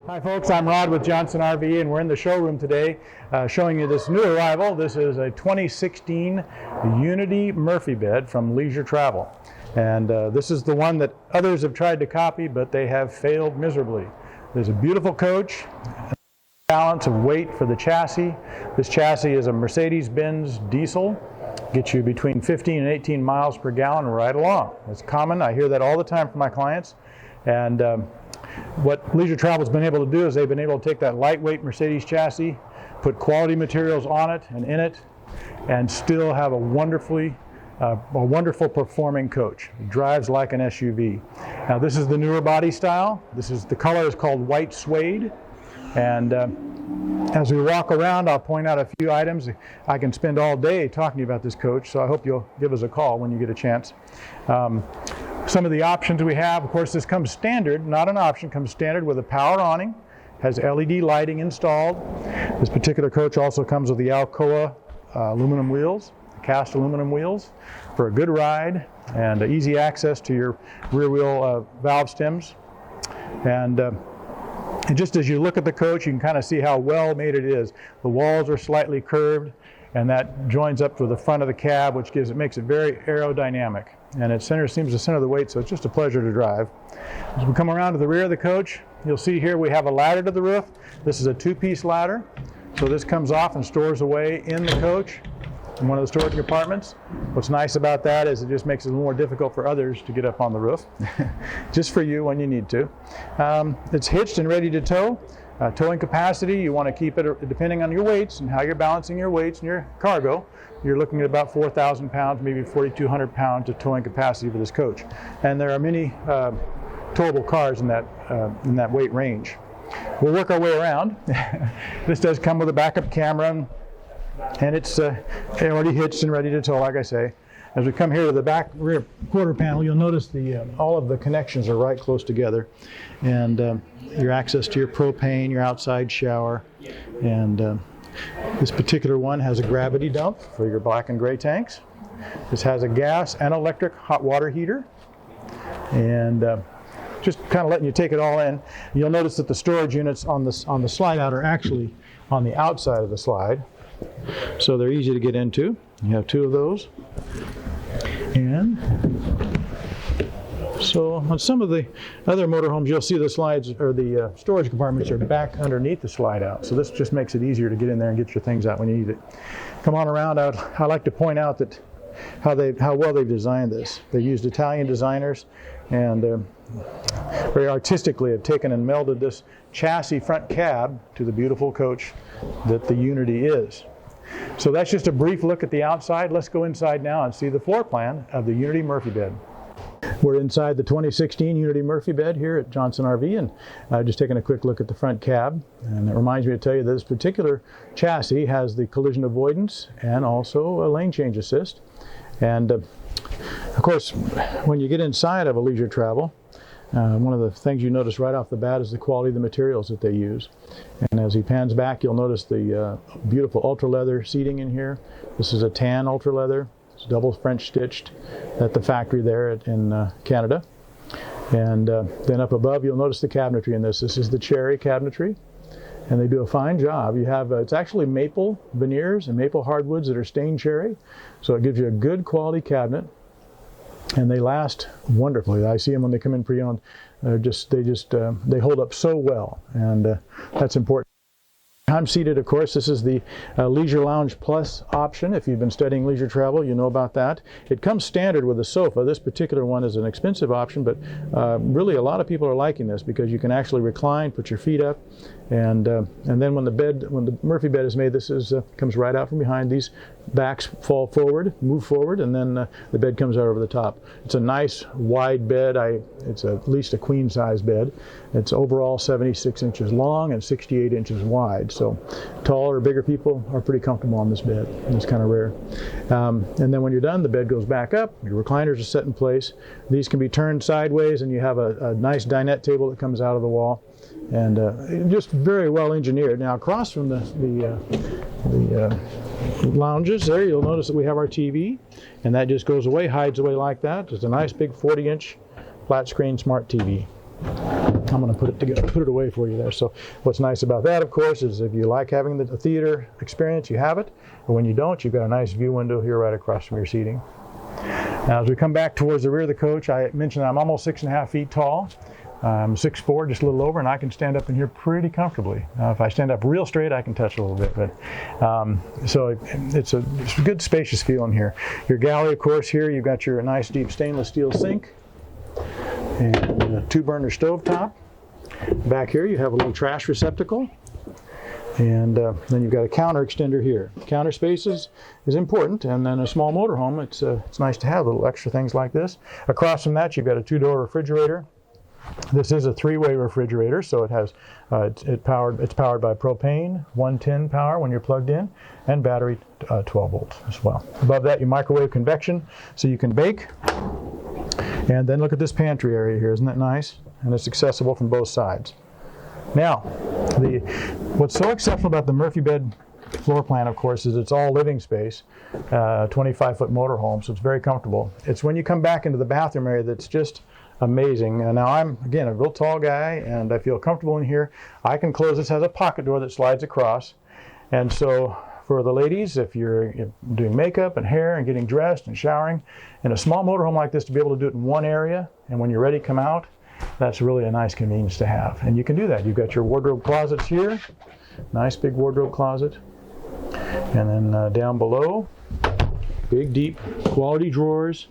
Hi folks, I'm Rod with Johnson RV, and we're in the showroom today showing you this new arrival. This is a 2016 Unity Murphy bed from Leisure Travel. And this is the one that others have tried to copy, but they have failed miserably. There's a beautiful coach, balance of weight for the chassis. This chassis is a Mercedes-Benz diesel. Gets you between 15 and 18 miles per gallon right along. It's common. I hear that all the time from my clients. And what Leisure Travel's been able to do is they've been able to take that lightweight Mercedes chassis, put quality materials on it and in it, and still have a wonderful performing coach. It drives like an SUV. Now this is the newer body style. The color is called white suede. And as we walk around, I'll point out a few items. I can spend all day talking about this coach, so I hope you'll give us a call when you get a chance. Some of the options we have, of course, this comes standard, not an option, comes standard with a power awning, has LED lighting installed. This particular coach also comes with the Alcoa aluminum wheels, cast aluminum wheels, for a good ride and easy access to your rear wheel valve stems. And just as you look at the coach, you can kind of see how well made it is. The walls are slightly curved, and that joins up to the front of the cab, which makes it very aerodynamic. And it seems to center the weight, so it's just a pleasure to drive. As we come around to the rear of the coach, you'll see here we have a ladder to the roof. This is a two-piece ladder. So this comes off and stores away in the coach in one of the storage compartments. What's nice about that is it just makes it a little more difficult for others to get up on the roof. Just for you when you need to. It's hitched and ready to tow. Towing capacity, you want to keep it, depending on your weights and how you're balancing your weights and your cargo, you're looking at about 4,000 pounds, maybe 4,200 pounds of towing capacity for this coach. And there are many towable cars in that weight range. We'll work our way around. This does come with a backup camera, and it's already hitched and ready to tow, like I say. As we come here to the back rear quarter panel, you'll notice all of the connections are right close together. And your access to your propane, your outside shower, and this particular one has a gravity dump for your black and gray tanks. This has a gas and electric hot water heater. And just kind of letting you take it all in. You'll notice that the storage units on the slide out are actually on the outside of the slide. So they're easy to get into. You have two of those. And so on some of the other motorhomes, you'll see the slides or the storage compartments are back underneath the slide out. So this just makes it easier to get in there and get your things out when you need it. Come on around. I like to point out that how well they've designed this. They used Italian designers and very artistically have taken and melded this chassis front cab to the beautiful coach that the Unity is. So that's just a brief look at the outside. Let's go inside now and see the floor plan of the Unity Murphy bed. We're inside the 2016 Unity Murphy bed here at Johnson RV, and just taking a quick look at the front cab. And it reminds me to tell you that this particular chassis has the collision avoidance and also a lane change assist. And of course, when you get inside of a Leisure Travel, one of the things you notice right off the bat is the quality of the materials that they use. And as he pans back, you'll notice the beautiful ultra leather seating in here. This is a tan ultra leather. It's double French stitched at the factory there in Canada. And then up above, you'll notice the cabinetry in this. This is the cherry cabinetry, and they do a fine job. You have it's actually maple veneers and maple hardwoods that are stained cherry, so it gives you a good quality cabinet. And they last wonderfully. I see them when they come in pre-owned. They hold up so well, and that's important. I'm seated, of course. This is the Leisure Lounge Plus option. If you've been studying leisure travel, you know about that. It comes standard with a sofa. This particular one is an expensive option, but really a lot of people are liking this because you can actually recline, put your feet up, and then when the Murphy bed is made, this comes right out from behind. These backs fall forward, move forward, and then the bed comes out over the top. It's a nice wide bed. It's at least a queen size bed. It's overall 76 inches long and 68 inches wide. So taller, bigger people are pretty comfortable on this bed. It's kind of rare. And then when you're done, the bed goes back up. Your recliners are set in place. These can be turned sideways, and you have a nice dinette table that comes out of the wall. And just very well engineered. Now across from the lounges there, you'll notice that we have our TV, and that just goes away, hides away like that. It's a nice big 40-inch flat screen smart TV. I'm going to put it together, put it away for you there. So what's nice about that, of course, is if you like having the theater experience, you have it. And when you don't, you've got a nice view window here right across from your seating. Now, as we come back towards the rear of the coach, I mentioned I'm almost 6.5 feet tall. I'm 6'4", just a little over, and I can stand up in here pretty comfortably. If I stand up real straight, I can touch a little bit, but so it's a good spacious feel in here. Your galley, of course, here you've got your nice deep stainless steel sink and a 2-burner stove top. Back here you have a little trash receptacle, and then you've got a counter extender here. Counter spaces is important, and then a small motorhome, it's nice to have little extra things like this. Across from that, you've got a 2-door refrigerator. This is a 3-way refrigerator, so it has it's powered by propane, 110 power when you're plugged in, and battery 12 volts as well. Above that, your microwave convection, so you can bake. And then look at this pantry area here, isn't that nice? And it's accessible from both sides. Now, what's so exceptional about the Murphy bed floor plan, of course, is it's all living space, 25-foot motorhome, so it's very comfortable. It's when you come back into the bathroom area that's just amazing. Now I'm, again, a real tall guy, and I feel comfortable in here. I can close this, has a pocket door that slides across. And so for the ladies, if you're doing makeup and hair and getting dressed and showering, in a small motorhome like this, to be able to do it in one area, and when you're ready to come out, that's really a nice convenience to have. And you can do that. You've got your wardrobe closets here, nice big wardrobe closet. And then down below, big, deep, quality drawers.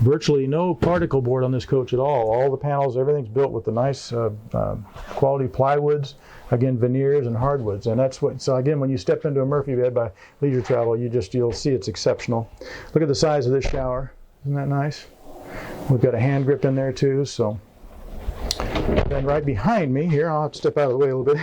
Virtually no particle board on this coach at all. All the panels, everything's built with the nice quality plywoods, again, veneers and hardwoods. And that's what, so again, when you step into a Murphy bed by Leisure Travel, you'll see it's exceptional. Look at the size of this shower. Isn't that nice? We've got a hand grip in there too, so. Then right behind me here, I'll have to step out of the way a little bit,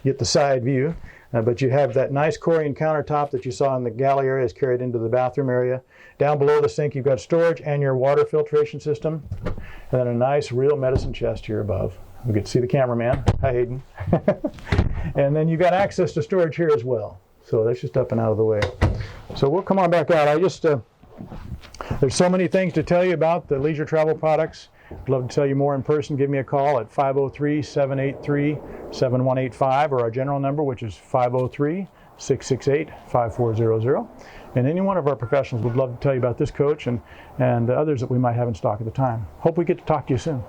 get the side view. But you have that nice Corian countertop that you saw in the galley area is carried into the bathroom area. Down below the sink, you've got storage and your water filtration system. And then a nice real medicine chest here above. We get to see the cameraman. Hi, Hayden. And then you've got access to storage here as well. So that's just up and out of the way. So we'll come on back out. There's so many things to tell you about the Leisure Travel products. I'd love to tell you more in person. Give me a call at 503-783-7185 or our general number, which is 503-668-5400. And any one of our professionals would love to tell you about this coach and others that we might have in stock at the time. Hope we get to talk to you soon.